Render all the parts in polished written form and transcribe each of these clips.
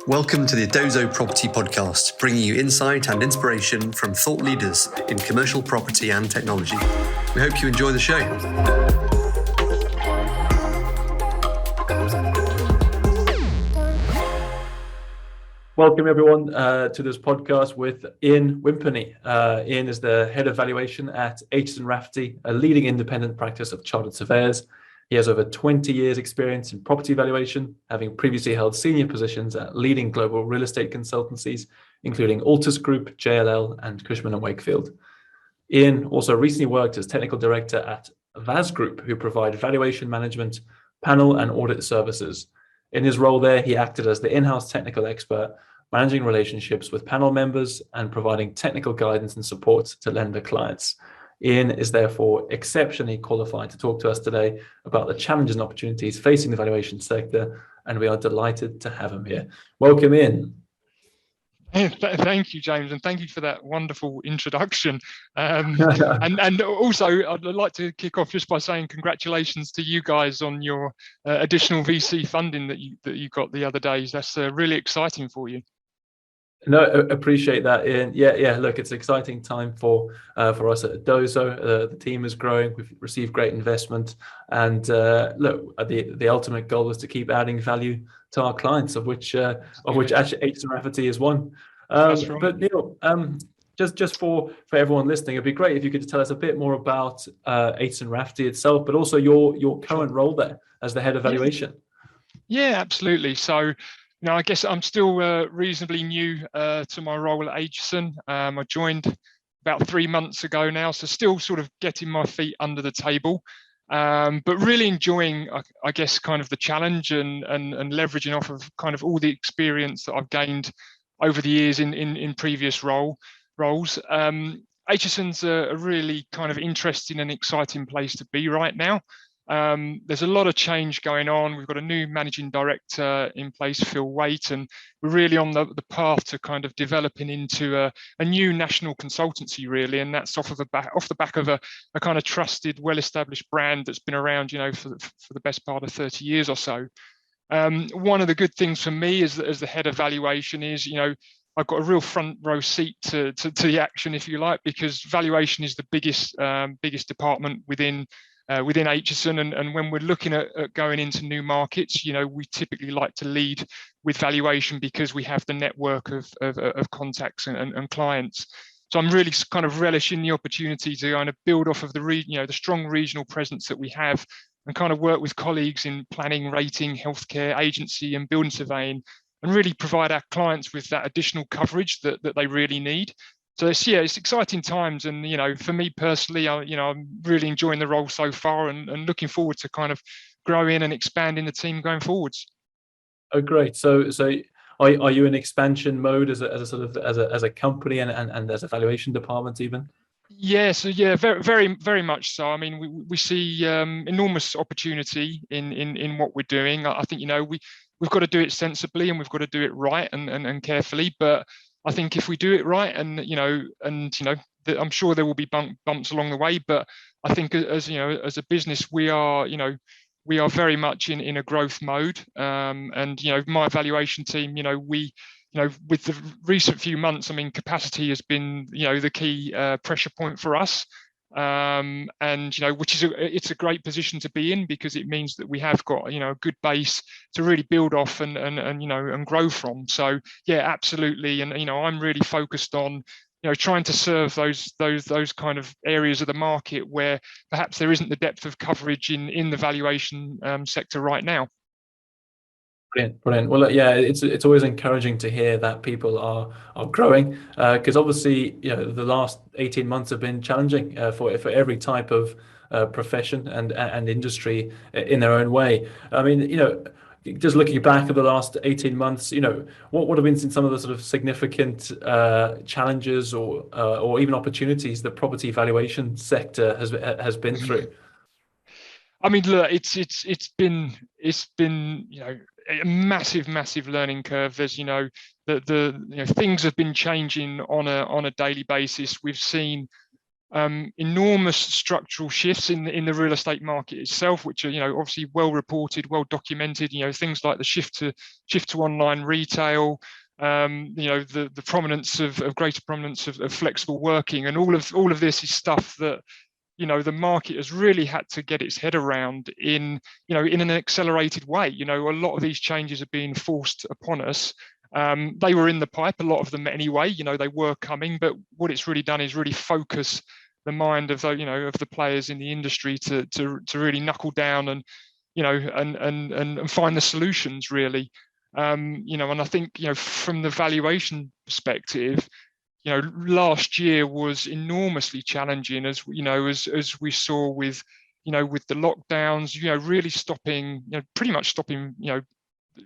Welcome to the Edozo Property Podcast, bringing you insight and inspiration from thought leaders in commercial property and technology. We hope you enjoy the show. Welcome everyone to this podcast with Ian Wimpenny. Ian is the head of valuation at Aitchison Raffety, a leading independent practice of chartered surveyors. He has over 20 years experience in property valuation, having previously held senior positions at leading global real estate consultancies, including Altus Group, JLL, and Cushman & Wakefield. Ian also recently worked as technical director at VAS Group, who provide valuation management, panel and audit services. In his role there, he acted as the in-house technical expert, managing relationships with panel members and providing technical guidance and support to lender clients. Ian is therefore exceptionally qualified to talk to us today about the challenges and opportunities facing the valuation sector, and we are delighted to have him here. Welcome, Ian. Thank you, James, and thank you for that wonderful introduction. And also, I'd like to kick off just by saying congratulations to you guys on your additional VC funding that you got the other days. That's really exciting for you. No, appreciate that, Ian. Yeah. Look, it's an exciting time for us at Edozo. The team is growing. We've received great investment, and look, the ultimate goal is to keep adding value to our clients, of which actually Aitchison Raffety is one. That's right. But Neil, just for everyone listening, it'd be great if you could tell us a bit more about Aitchison Raffety itself, but also your current role there as the head of valuation. Yeah, absolutely. So, I guess I'm still reasonably new to my role at Aitchison. I joined about 3 months ago now, so still sort of getting my feet under the table, but really enjoying, I guess, kind of the challenge and leveraging off of kind of all the experience that I've gained over the years in previous roles. Aitchison's a really kind of interesting and exciting place to be right now. There's a lot of change going on. We've got a new managing director in place, Phil Waite, and we're really on the path to kind of developing into a new national consultancy, really, and that's off the back of a kind of trusted, well-established brand that's been around, for the best part of 30 years or so. One of the good things for me as the head of valuation is, I've got a real front row seat to the action, if you like, because valuation is the biggest department within Aitchison, and when we're looking at going into new markets, we typically like to lead with valuation because we have the network of contacts and clients. So I'm really kind of relishing the opportunity to kind of build off of the strong regional presence that we have, and kind of work with colleagues in planning, rating, healthcare, agency, and building surveying, and really provide our clients with that additional coverage that they really need. So it's exciting times, and for me personally, I'm really enjoying the role so far, and looking forward to kind of growing and expanding the team going forwards. Oh, great! So are you in expansion mode as a company and as a valuation department even? Yes, very, very, very much so. I mean, we see enormous opportunity in what we're doing. I think we've got to do it sensibly, and we've got to do it right and carefully, but I think if we do it right, and I'm sure there will be bumps along the way, but I think as a business, we are very much in a growth mode. And my valuation team, with the recent few months, capacity has been the key pressure point for us. And which is it's a great position to be in, because it means that we have got a good base to really build off and grow from. So yeah, absolutely. And I'm really focused on trying to serve those kind of areas of the market where perhaps there isn't the depth of coverage in the valuation sector right now. Brilliant. Well, yeah, it's always encouraging to hear that people are growing, because obviously, the last 18 months have been challenging for every type of profession and industry in their own way. I mean, just looking back at the last 18 months, what would have been some of the sort of significant challenges or even opportunities the property valuation sector has been through? I mean, look, it's been a massive learning curve. There's the things have been changing on a daily basis. We've seen enormous structural shifts in the real estate market itself, which are obviously well reported, well documented. Things like the shift to online retail, the prominence of greater prominence of flexible working, and all of this is stuff that the market has really had to get its head around in an accelerated way. A lot of these changes are being forced upon us. They were in the pipe, a lot of them anyway. They were coming, but what it's really done is really focus the mind of the players in the industry to really knuckle down and and find the solutions really. And I think from the valuation perspective, last year was enormously challenging, as we saw with the lockdowns, really stopping, pretty much stopping,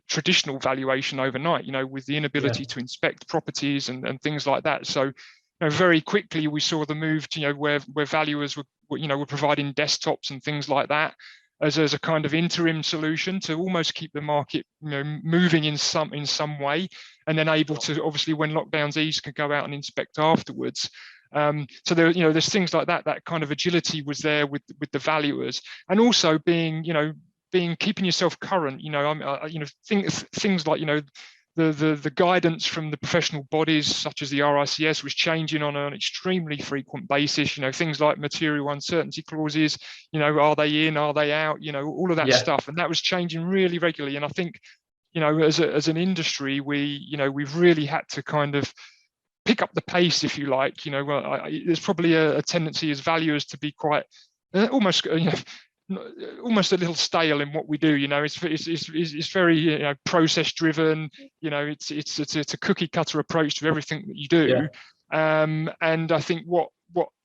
traditional valuation overnight, with the inability to inspect properties and things like that. So, very quickly we saw the move to, where valuers were providing desktops and things like that as a kind of interim solution to almost keep the market, moving in some way, and then able to, obviously, when lockdowns ease, can go out and inspect afterwards. So there, there's things like that kind of agility was there with the valuers, and also keeping yourself current. Things like the guidance from the professional bodies such as the RICS was changing on an extremely frequent basis. Things like material uncertainty clauses, are they in, are they out, all of that stuff, and that was changing really regularly. And I think as an industry, we've really had to kind of pick up the pace, if you like. There's probably a tendency as valuers to be quite almost almost a little stale in what we do. It's very process driven. It's a cookie cutter approach to everything that you do. And I think what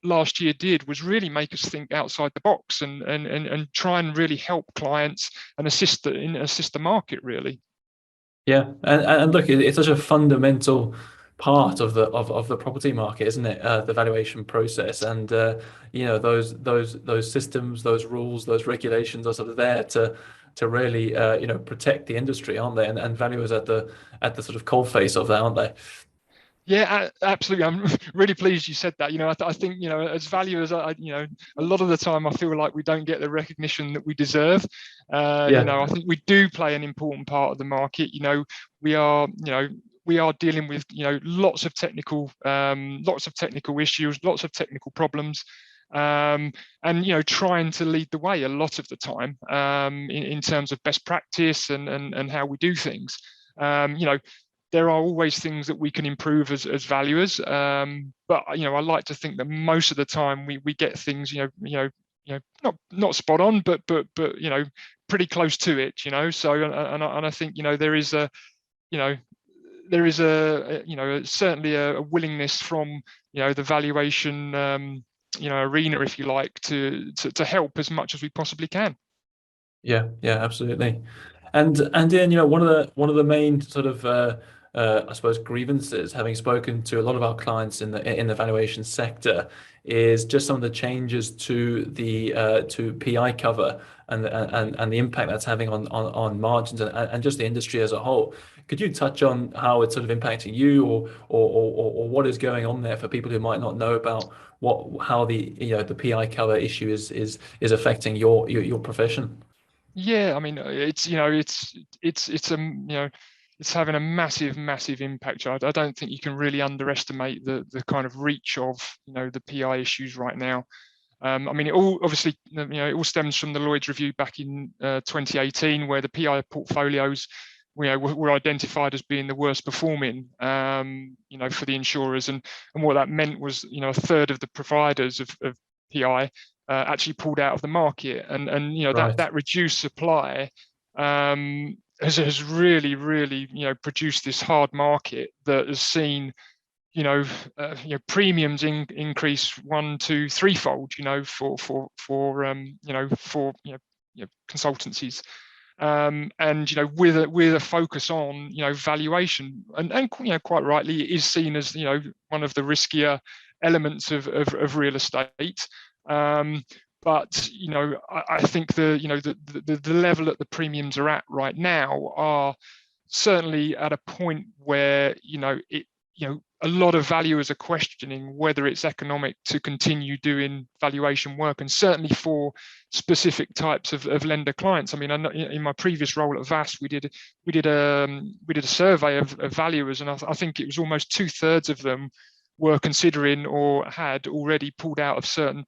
last year did was really make us think outside the box and try and really help clients and assist the market really. And look, it's such a fundamental part of the property market, isn't it? The valuation process, and those systems, those rules, those regulations are sort of there to really protect the industry, aren't they? And valuers at the sort of coalface of that, aren't they? Yeah, absolutely. I'm really pleased you said that. I think as valuers, a lot of the time I feel like we don't get the recognition that we deserve. I think we do play an important part of the market. We are dealing with lots of technical issues, lots of technical problems, and trying to lead the way a lot of the time in terms of best practice and how we do things. There are always things that we can improve as valuers, but I like to think that most of the time we get things not spot on, but pretty close to it. So and I think there is certainly a willingness from the valuation arena, if you like, to help as much as we possibly can. Yeah, absolutely. And then one of the main sort of I suppose grievances, having spoken to a lot of our clients in the valuation sector, is just some of the changes to the to PI cover and the impact that's having on margins and just the industry as a whole. Could you touch on how it's sort of impacting you, or what is going on there for people who might not know about how the PI cover issue is affecting your profession? Yeah, I mean, it's having a massive impact. I don't think you can really underestimate the kind of reach of the PI issues right now. I mean, it all obviously it all stems from the Lloyd's review back in 2018, where the PI portfolios were identified as being the worst performing for the insurers, and what that meant was a third of the providers of PI actually pulled out of the market, and right. that reduced supply has really produced this hard market that has seen premiums increase 1, 2, 3-fold for consultancies, and with a focus on valuation, and quite rightly it is seen as one of the riskier elements of real estate. But I think the level that the premiums are at right now are certainly at a point where a lot of valuers are questioning whether it's economic to continue doing valuation work, and certainly for specific types of lender clients. I mean, in my previous role at VAS, we did a survey of valuers, and I think it was almost 2/3 of them were considering or had already pulled out of certain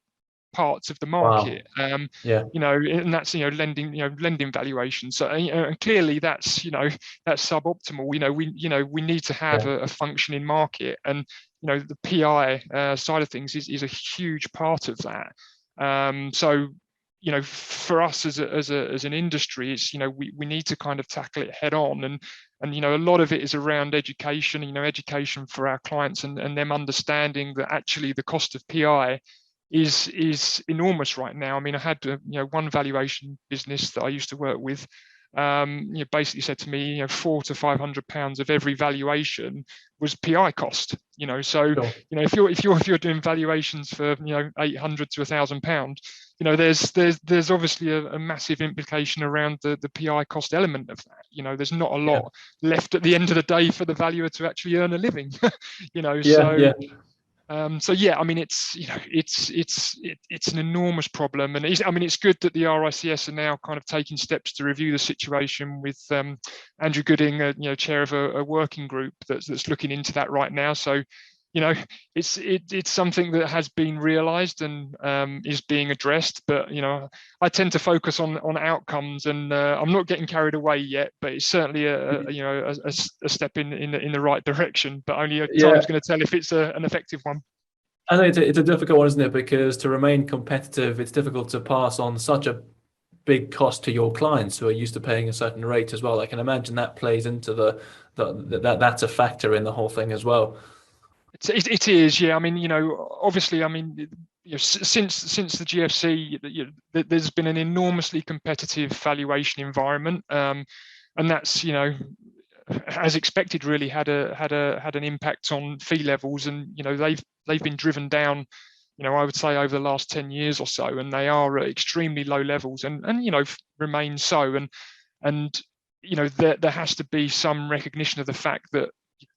parts of the market. Wow. And that's lending valuations. So and clearly that's that's suboptimal. We need to have a functioning market, and the PI side of things is a huge part of that. So for us as an industry, it's we need to kind of tackle it head on, and a lot of it is around education. Education for our clients, and them understanding that actually the cost of PI is enormous right now. I mean, I had one valuation business that I used to work with, basically said to me, £400 to £500 of every valuation was PI cost. So sure. if you're doing valuations for £800 to £1,000, there's obviously a massive implication around the PI cost element of that. There's not a lot left at the end of the day for the valuer to actually earn a living. I mean, it's an enormous problem, and it's good that the RICS are now kind of taking steps to review the situation with Andrew Gooding, chair of a working group that's looking into that right now. So, it's something that has been realised and is being addressed. But I tend to focus on outcomes, and I'm not getting carried away yet. But it's certainly a step in the right direction. But only time's going to tell if it's an effective one. I think it's a difficult one, isn't it? Because to remain competitive, it's difficult to pass on such a big cost to your clients who are used to paying a certain rate as well. I can imagine that plays into that's a factor in the whole thing as well. It is, yeah. I mean, obviously, I mean, since the GFC, there's been an enormously competitive valuation environment, and that's as expected, really had an impact on fee levels, and they've been driven down. I would say over the last 10 years or so, and they are at extremely low levels, and remain so, and there has to be some recognition of the fact that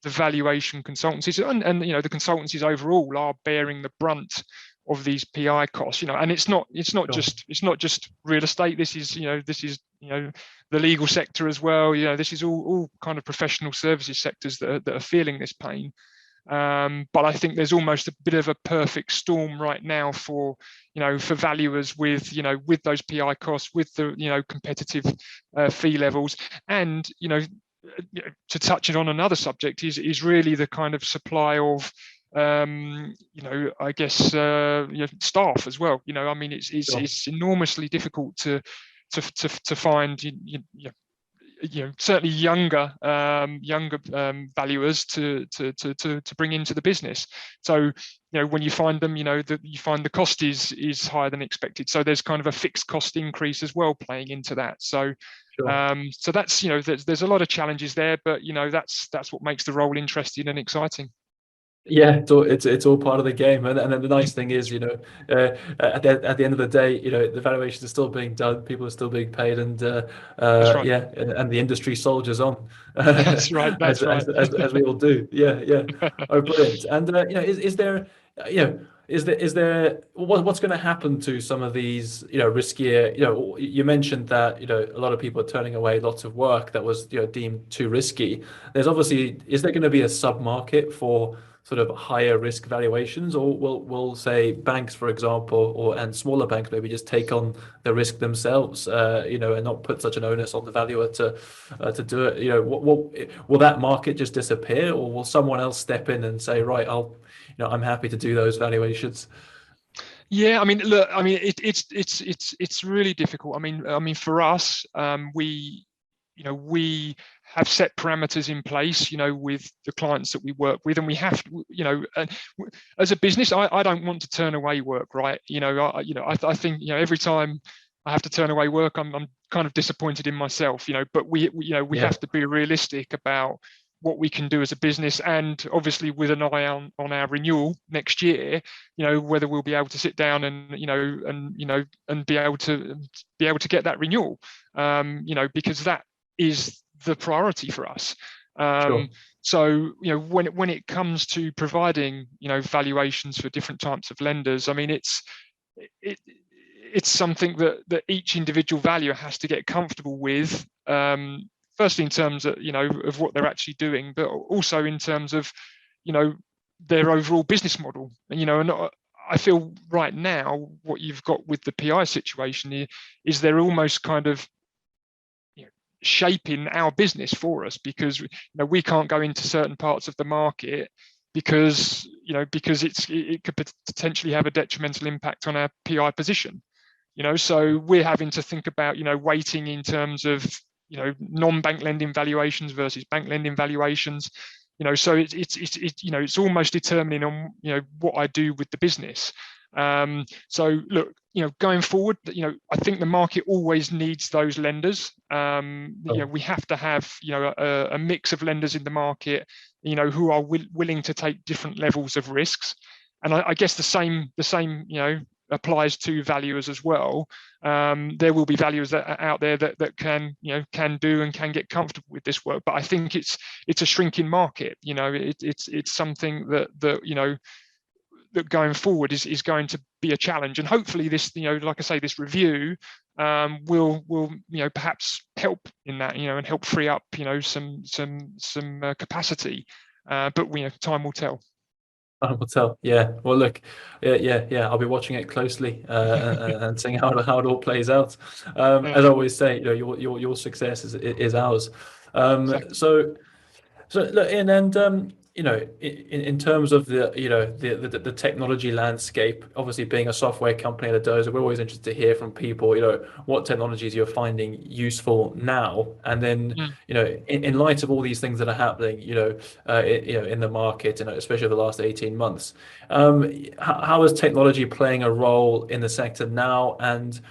the valuation consultancies and the consultancies overall are bearing the brunt of these PI costs, and it's not just real estate. This is the legal sector as well. This is all kind of professional services sectors that are feeling this pain. But I think there's almost a bit of a perfect storm right now for valuers with those PI costs, with the competitive fee levels, and to touch it on another subject is really the kind of supply of I guess staff as well. I mean, it's enormously difficult to find certainly younger valuers to bring into the business. So when you find them, you find the cost is higher than expected. So there's kind of a fixed cost increase as well playing into that. So sure. So that's there's a lot of challenges there, but that's what makes the role interesting and exciting. Yeah, it's all part of the game, and then the nice thing is, at the end of the day, the valuations are still being done, people are still being paid, and that's right. and the industry soldiers on. That's right. That's right. As we all do. Yeah. Oh, brilliant. And is there what's going to happen to some of these riskier? You mentioned that a lot of people are turning away lots of work that was deemed too risky. There's obviously, is there going to be a sub market for sort of higher risk valuations, or will say banks, for example, and smaller banks maybe just take on the risk themselves, and not put such an onus on the valuer to do it? Will that market just disappear, or will someone else step in and say, right, I'm happy to do those valuations? Yeah, I mean, look, I mean, it's really difficult. I mean, for us, we have set parameters in place, with the clients that we work with, and we have to, as a business, I don't want to turn away work, right? I think, every time I have to turn away work, I'm kind of disappointed in myself, but we have to be realistic about what we can do as a business, and obviously with an eye on our renewal next year, whether we'll be able to sit down and be able to get that renewal, because that is the priority for us. Sure. So, when it comes to providing, valuations for different types of lenders, I mean, it's something that each individual valuer has to get comfortable with. Firstly, in terms of, of what they're actually doing, but also in terms of, their overall business model. And I feel right now what you've got with the PI situation is they're almost kind of shaping our business for us, because we can't go into certain parts of the market because it could potentially have a detrimental impact on our PI position. So we're having to think about weighting in terms of non-bank lending valuations versus bank lending valuations. So it's almost determining on what I do with the business. So look, going forward, I think the market always needs those lenders. We have to have a mix of lenders in the market, who are willing to take different levels of risks. And I guess the same applies to valuers as well. There will be valuers that are out there that can do and can get comfortable with this work. But I think it's a shrinking market. It's something that that going forward is going to be a challenge. And hopefully this, like I say, this review will perhaps help in that, and help free up some capacity. But time will tell. I will tell. Yeah. Well, look. Yeah. I'll be watching it closely and seeing how it all plays out. As I always say, your success is ours. Exactly. So look, and in terms of the technology landscape, obviously being a software company at Edozo, we're always interested to hear from people, what technologies you're finding useful now, and then in light of all these things that are happening, in the market, and especially the last 18 months, how is technology playing a role in the sector now, and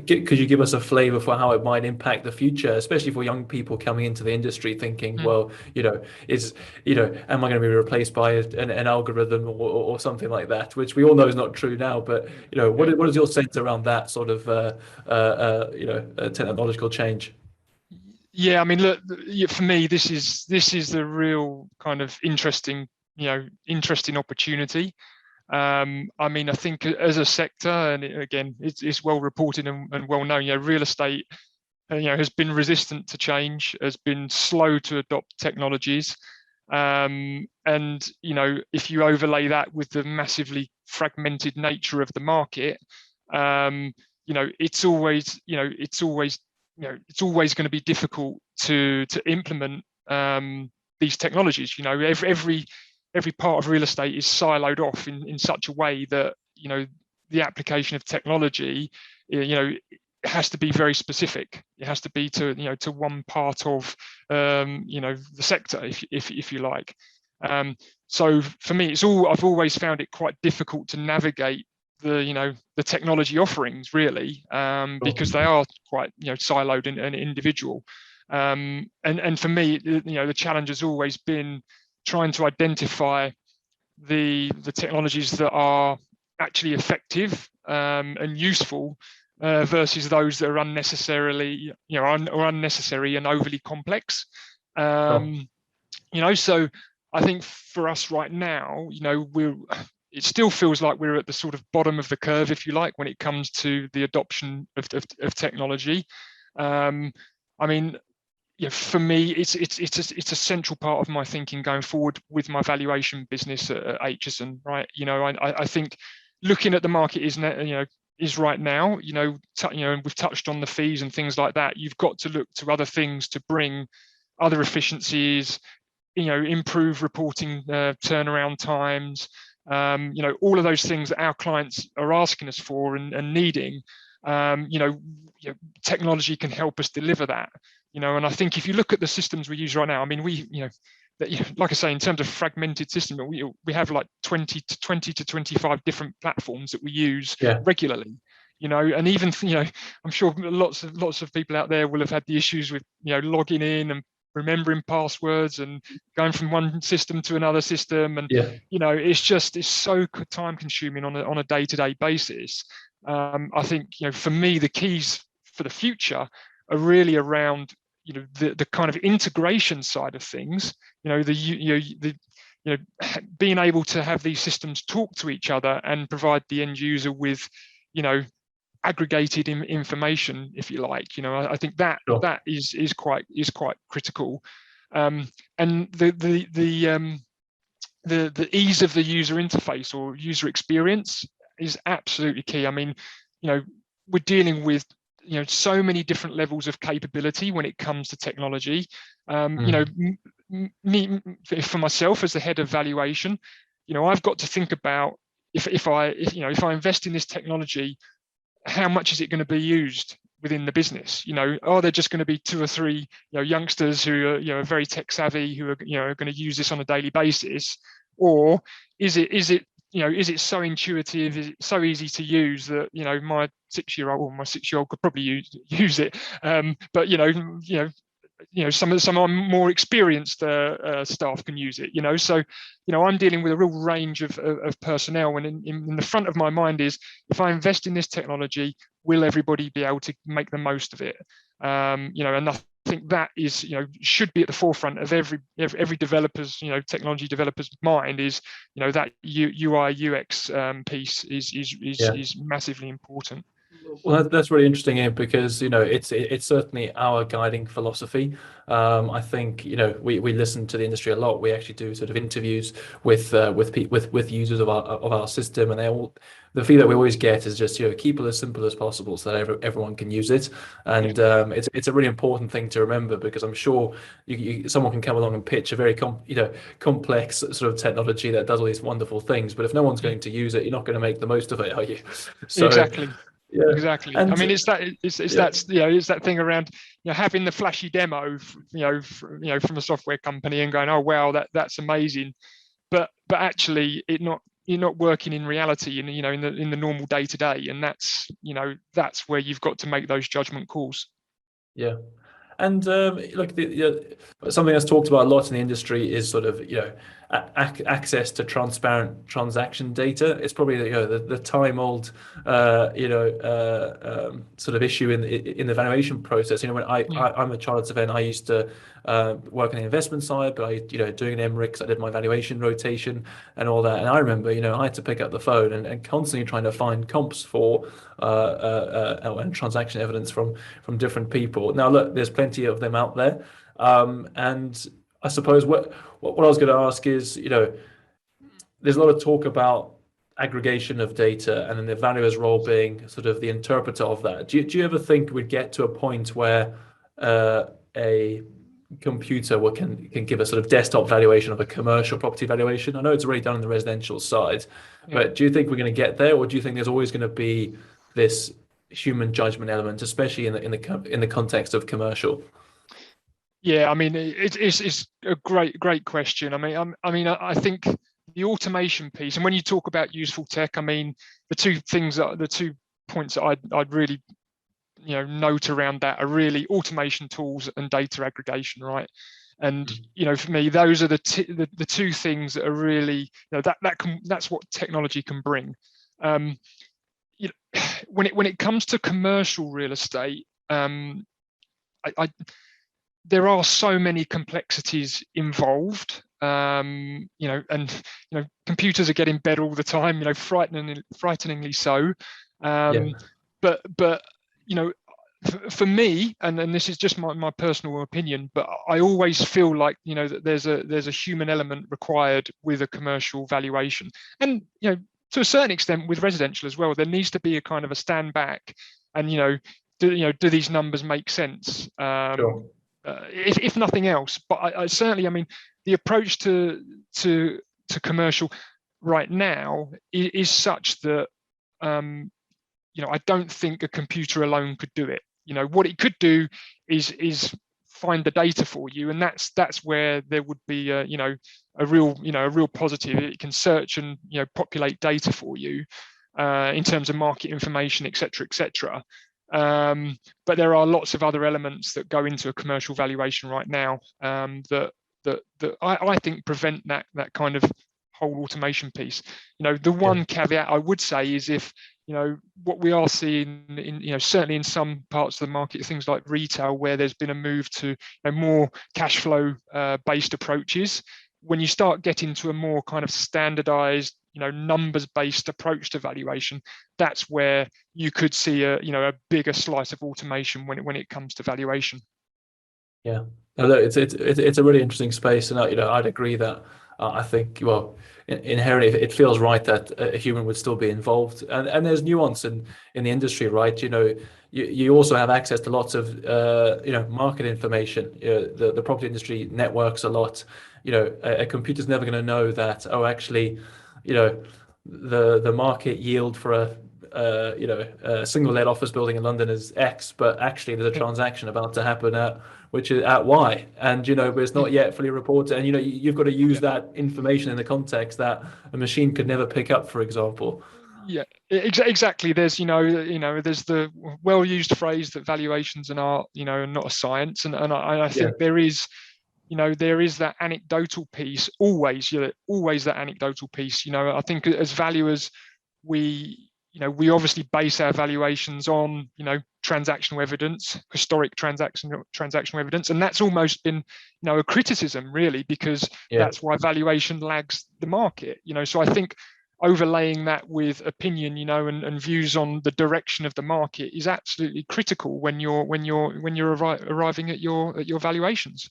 could you give us a flavor for how it might impact the future, especially for young people coming into the industry thinking, well, am I going to be replaced by an algorithm or something like that, which we all know is not true now, but what is your sense around that sort of technological change? Yeah, I mean, look, for me, this is the real kind of interesting opportunity. I mean, I think as a sector, and again, it's well reported and well known, real estate has been resistant to change, has been slow to adopt technologies. And if you overlay that with the massively fragmented nature of the market, it's always going to be difficult to implement these technologies. Every part of real estate is siloed off in such a way that the application of technology it has to be very specific. It has to be to one part of the sector, if you like. So for me, I've always found it quite difficult to navigate the technology offerings, really, because they are quite siloed and individual. And for me, the challenge has always been trying to identify the technologies that are actually effective and useful versus those that are unnecessary and overly complex. So I think for us right now, it still feels like we're at the sort of bottom of the curve, if you like, when it comes to the adoption of technology. I mean, for me, it's a central part of my thinking going forward with my valuation business at Aitchison, right? I think looking at the market is right now, and we've touched on the fees and things like that. You've got to look to other things to bring other efficiencies, improve reporting turnaround times, all of those things that our clients are asking us for and needing. Technology can help us deliver that. And I think if you look at the systems we use right now, I mean, like I say, in terms of fragmented system, we have like 20 to 25 different platforms that we use regularly. And even I'm sure lots of people out there will have had the issues with logging in and remembering passwords and going from one system to another system, and it's so time consuming on a day-to-day basis. I think for me the keys for the future are really around the kind of integration side of things, being able to have these systems talk to each other and provide the end user with, aggregated information, if you like. I think that Sure. that is quite critical. And the ease of the user interface or user experience is absolutely key. I mean, we're dealing with so many different levels of capability when it comes to technology. Me, for myself as the head of valuation, I've got to think about if I invest in this technology, how much is it going to be used within the business? Are there just going to be 2 or 3 youngsters who are very tech savvy, who are going to use this on a daily basis, or is it so intuitive, is it so easy to use that my 6-year-old could probably use it, but some more experienced staff can use it. So I'm dealing with a real range of personnel, and in the front of my mind is, if I invest in this technology, will everybody be able to make the most of it? And I think that is should be at the forefront of every developer's technology developer's mind, is that UI UX piece is massively important. Well, that's really interesting, Ian, because it's certainly our guiding philosophy. I think we listen to the industry a lot. We actually do sort of interviews with users of our system, and the feedback we always get is just keep it as simple as possible so that everyone can use it. And it's a really important thing to remember, because I'm sure someone can come along and pitch a very complex sort of technology that does all these wonderful things, but if no one's going to use it, you're not going to make the most of it, are you? So, exactly. Yeah, exactly. and I mean, it's that thing around having the flashy demo, from a software company and going, oh wow, that's amazing, but actually you're not working in reality in the normal day to day, and that's where you've got to make those judgment calls. Yeah. And look, something that's talked about a lot in the industry is sort of access to transparent transaction data. It's probably the time old sort of issue in the valuation process. When I'm a chartered surveyor, and I used to work on the investment side, but doing an MRICS, I did my valuation rotation and all that. And I remember I had to pick up the phone and constantly trying to find comps for and transaction evidence from different people. Now look, there's plenty of them out there, and I suppose what I was going to ask is, there's a lot of talk about aggregation of data, and then the valuer's role being sort of the interpreter of that. Do you ever think we'd get to a point where a computer can give a sort of desktop valuation of a commercial property valuation? I know it's already done on the residential side, but do you think we're going to get there, or do you think there's always going to be this human judgment element, especially in the context of commercial? Yeah, I mean, it's a great question. I think the automation piece, and when you talk about useful tech, I mean, the 2 points that I'd really note around that are really automation tools and data aggregation, right? And for me, those are the 2 things that are really that's what technology can bring. When it comes to commercial real estate, there are so many complexities involved, and computers are getting better all the time, frighteningly so. But for me, and this is just my personal opinion, but I always feel like that there's a human element required with a commercial valuation, and to a certain extent with residential as well. There needs to be a kind of a stand back, and do these numbers make sense? Sure. If nothing else, but I certainly, I mean, the approach to commercial right now is such that I don't think a computer alone could do it. What it could do is find the data for you, and that's where there would be a real positive. It can search and populate data for you in terms of market information, etc. But there are lots of other elements that go into a commercial valuation right now that I think prevent that kind of whole automation piece. The one caveat I would say is if what we are seeing in certainly in some parts of the market, things like retail, where there's been a move to more cash flow based approaches. When you start getting to a more kind of standardized, numbers based approach to valuation, that's where you could see a bigger slice of automation when it comes to valuation. Yeah, no, look, it's a really interesting space, and I'd agree that I think, well, inherently it feels right that a human would still be involved, and there's nuance in the industry, right? You also have access to lots of market information. The property industry networks a lot. A computer's never going to know that, oh, actually, the market yield for a single let office building in London is X, but actually there's a transaction about to happen which is at Y, and but it's not yet fully reported, and you've got to use that information in the context that a machine could never pick up, for example. Yeah, exactly. There's there's the well-used phrase that valuations and art are not a science, and I think there is that anecdotal piece, always that anecdotal piece. I think as valuers, we obviously base our valuations on transactional evidence, historic transactional evidence, and that's almost been a criticism, really, because that's why valuation lags the market. So I think overlaying that with opinion, and views on the direction of the market is absolutely critical when you're arriving at your valuations.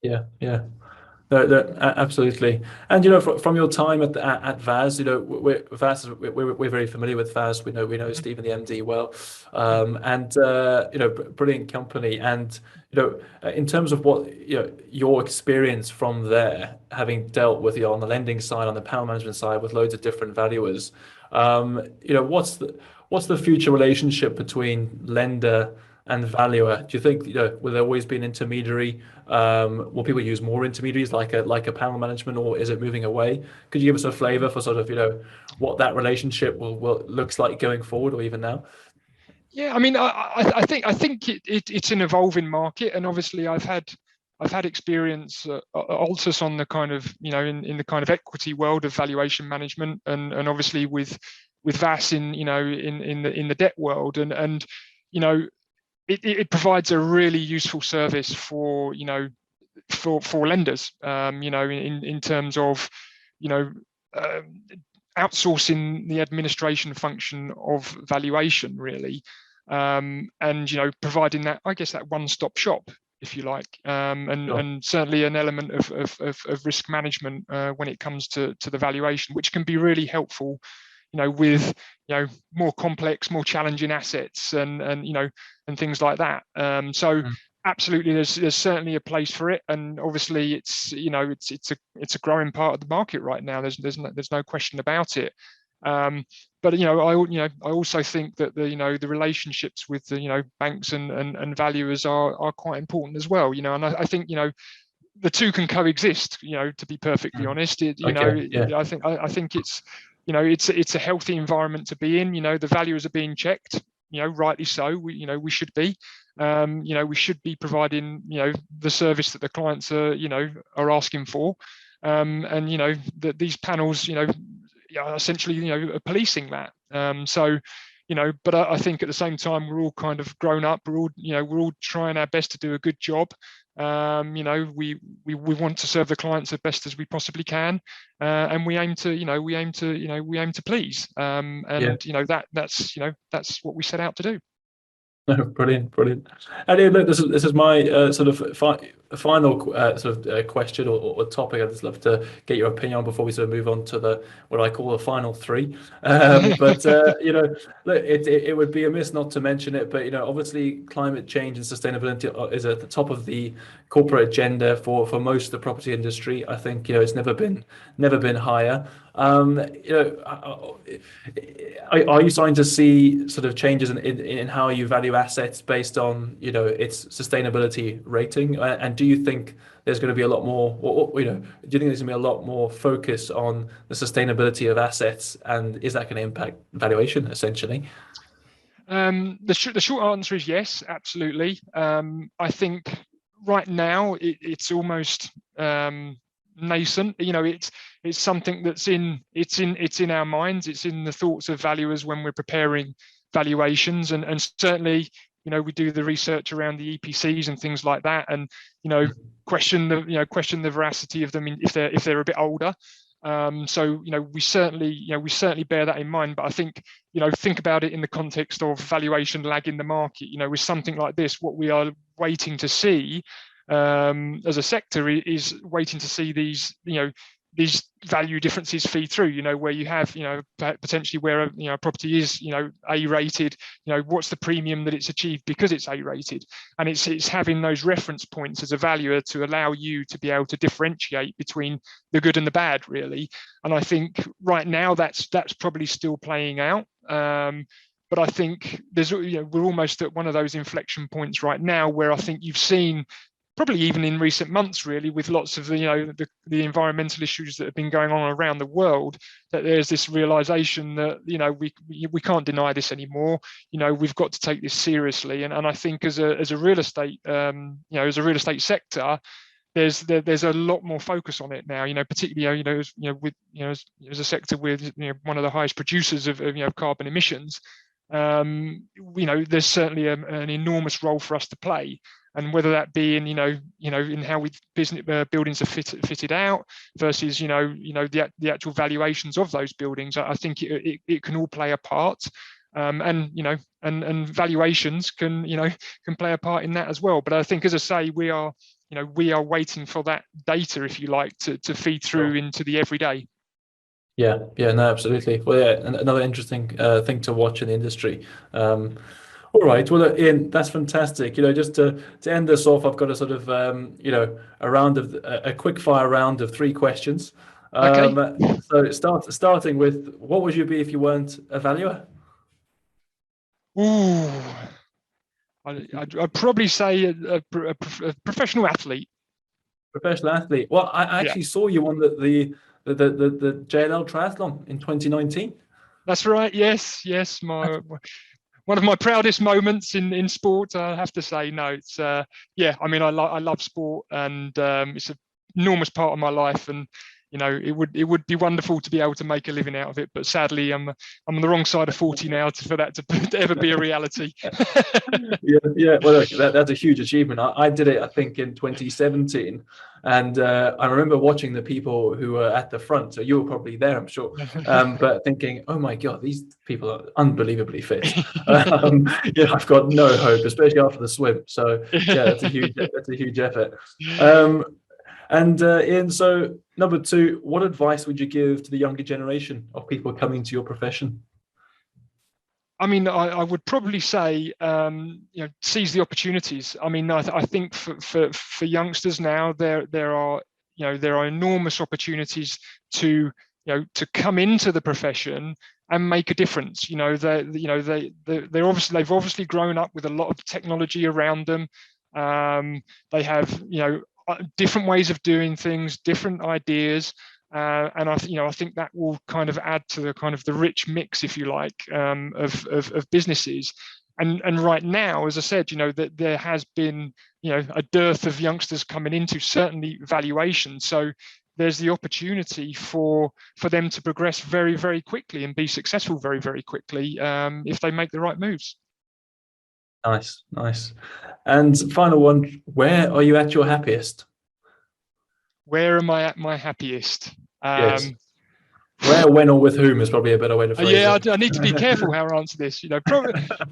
Yeah. No, absolutely. And from your time at VAS, we're very familiar with VAS. We know Stephen, the MD, well, and brilliant company. And in terms of what your experience from there, having dealt with on the lending side, on the panel management side, with loads of different valuers, what's the future relationship between lender and valuer? Do you think will there always be an intermediary? Will people use more intermediaries like a panel management, or is it moving away? Could you give us a flavour for sort of what that relationship will looks like going forward, or even now? Yeah, I mean, I think it's an evolving market, and obviously I've had experience at Altus on the kind of in the kind of equity world of valuation management, and obviously with VAS in the debt world, and it provides a really useful service for lenders, in terms of outsourcing the administration function of valuation, really, and providing that, I guess, that one-stop shop, if you like, and certainly an element of risk management when it comes to the valuation, which can be really helpful with more complex, more challenging assets and things like that. So absolutely, there's certainly a place for it, and obviously it's a growing part of the market right now. There's no question about it. But I also think that the relationships with the banks and valuers are quite important as well. And I think the two can coexist. To be perfectly honest, I think it's it's a healthy environment to be in. The valuers are being checked, rightly so. We should be. We should be providing the service that the clients are asking for, and that these panels essentially are policing that. But I think at the same time we're all kind of grown up. We're all trying our best to do a good job. We want to serve the clients as best as we possibly can, and we aim to please. That's what we set out to do. Brilliant. And Ian, look, this is my sort of final question or topic. I'd just love to get your opinion on before we sort of move on to what I call the final three. But look, it would be amiss not to mention it. But obviously, climate change and sustainability is at the top of the corporate agenda for most of the property industry. I think it's never been higher. Are you starting to see sort of changes in how you value assets based on its sustainability rating? And do you think there's going to be a lot more, do you think there's going to be a lot more focus on the sustainability of assets, and is that going to impact valuation essentially? The short answer is yes, absolutely. I think right now it's almost nascent. It's something that's in our minds. It's in the thoughts of valuers when we're preparing valuations, and certainly, we do the research around the EPCs and things like that, and question the veracity of them if they're a bit older. So we certainly bear that in mind. But I think think about it in the context of valuation lag in the market. With something like this, what we are waiting to see as a sector is waiting to see these value differences feed through, where you have, potentially where a property is, A rated, what's the premium that it's achieved because it's A rated, and it's having those reference points as a valuer to allow you to be able to differentiate between the good and the bad, really. And I think right now that's probably still playing out. But I think we're almost at one of those inflection points right now where I think you've seen, probably even in recent months, really, with lots of the environmental issues that have been going on around the world, that there's this realization that we can't deny this anymore. We've got to take this seriously, and I think as a real estate as a real estate sector, there's a lot more focus on it now. Particularly as a sector with one of the highest producers of carbon emissions. There's certainly an enormous role for us to play. And whether that be in in how buildings are fitted out versus the actual valuations of those buildings, I think it can all play a part, and valuations can play a part in that as well. But I think, as I say, we are waiting for that data, if you like, to feed through into the everyday. Yeah, no, absolutely. Well, yeah, another interesting thing to watch in the industry. All right. Well, Ian, that's fantastic. Just to end this off, I've got a sort of a quick fire round of 3 questions. Okay. So starting with, what would you be if you weren't a valuer? Ooh, I'd probably say a professional athlete. Professional athlete. Well, I actually saw you on the JLL triathlon in 2019. That's right. Yes. One of my proudest moments in sport, I have to say. No, it's I love sport, and it's an enormous part of my life, and it would be wonderful to be able to make a living out of it. But sadly, I'm on the wrong side of 40 now for that to ever be a reality. Yeah. Well, look, that's a huge achievement. I did it, I think, in 2017, and I remember watching the people who were at the front. So you were probably there, I'm sure, but thinking, oh my God, these people are unbelievably fit. I've got no hope, especially after the swim. So yeah, that's a huge effort. And Ian, so number 2, what advice would you give to the younger generation of people coming to your profession? I mean, I would probably say, seize the opportunities. I mean, I think for youngsters now, there are enormous opportunities to come into the profession and make a difference. They've obviously grown up with a lot of technology around them. They have different ways of doing things, different ideas, and I think that will kind of add to the rich mix, if you like, of businesses. And right now, as I said, that there has been a dearth of youngsters coming into certainly valuation. So there's the opportunity for them to progress very, very quickly and be successful very, very quickly if they make the right moves. Nice. And final one, where are you at your happiest? Where am I at my happiest? Yes. Where, when, or with whom is probably a better way to phrase it. I need to be careful how I answer this.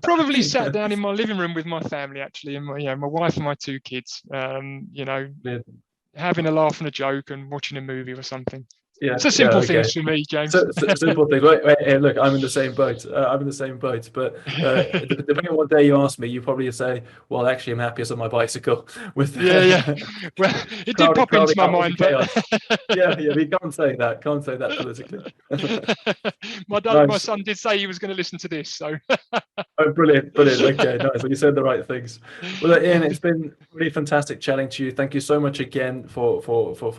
Probably sat down in my living room with my family, actually, and my wife and my 2 kids. Having a laugh and a joke and watching a movie or something. Yeah, it's a simple thing for me, James. Simple thing. Wait, look, I'm in the same boat. But depending on what day you ask me, you probably say, "Well, actually, I'm happiest on my bicycle." With Well, it did pop into my mind, but we can't say that politically. My son did say he was going to listen to this, so. Oh, brilliant! Okay, nice. Well, you said the right things. Well, Ian, it's been really fantastic chatting to you. Thank you so much again for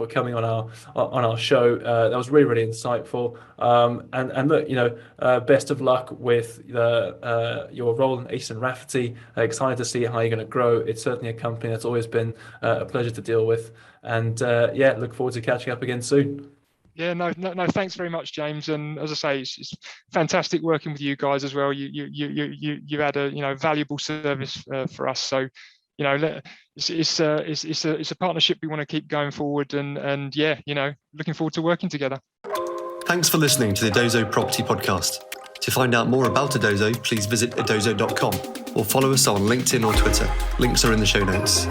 coming on our show. That was really, really insightful. And look, best of luck with your role in Aitchison Raffety. Excited to see how you're going to grow. It's certainly a company that's always been a pleasure to deal with. And look forward to catching up again soon. Yeah, no. Thanks very much, James. And as I say, it's fantastic working with you guys as well. You had a valuable service for us. So, it's a partnership we want to keep going forward. And looking forward to working together. Thanks for listening to the Edozo Property Podcast. To find out more about Edozo, please visit edozo.com or follow us on LinkedIn or Twitter. Links are in the show notes.